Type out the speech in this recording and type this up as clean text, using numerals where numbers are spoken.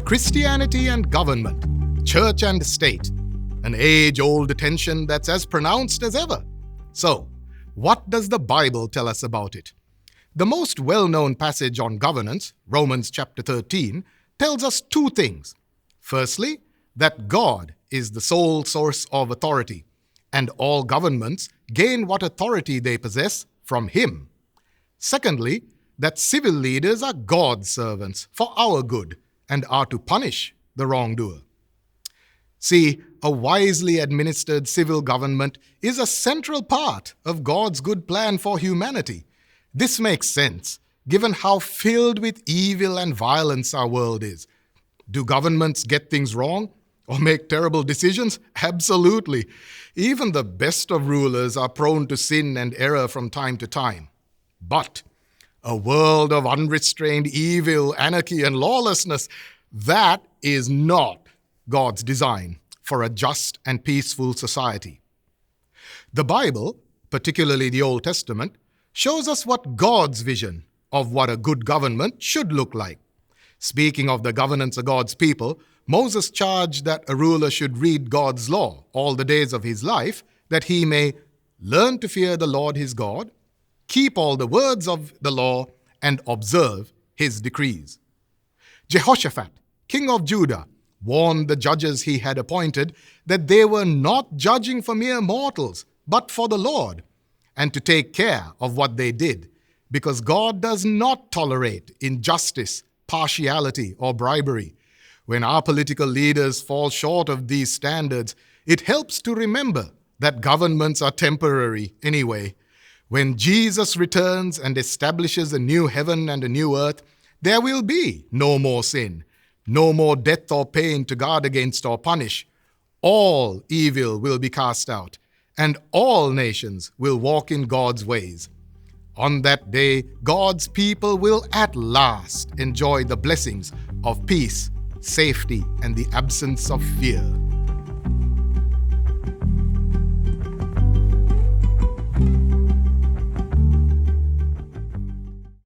Christianity and government, church and state, an age-old tension that's as pronounced as ever. So, what does the Bible tell us about it? The most well-known passage on governance, Romans chapter 13, tells us two things. Firstly, that God is the sole source of authority, and all governments gain what authority they possess from Him. Secondly, that civil leaders are God's servants for our good and are to punish the wrongdoer. See, a wisely administered civil government is a central part of God's good plan for humanity. This makes sense, given how filled with evil and violence our world is. Do governments get things wrong or make terrible decisions? Absolutely. Even the best of rulers are prone to sin and error from time to time. But a world of unrestrained evil, anarchy, and lawlessness, that is not God's design for a just and peaceful society. The Bible, particularly the Old Testament, shows us what God's vision of what a good government should look like. Speaking of the governance of God's people, Moses charged that a ruler should read God's law all the days of his life, that he may learn to fear the Lord his God, keep all the words of the law, and observe his decrees. Jehoshaphat, king of Judah, warned the judges he had appointed that they were not judging for mere mortals, but for the Lord, and to take care of what they did, because God does not tolerate injustice, partiality, or bribery. When our political leaders fall short of these standards, it helps to remember that governments are temporary anyway. When Jesus returns and establishes a new heaven and a new earth, there will be no more sin, no more death or pain to guard against or punish. All evil will be cast out, and all nations will walk in God's ways. On that day, God's people will at last enjoy the blessings of peace, safety, and the absence of fear.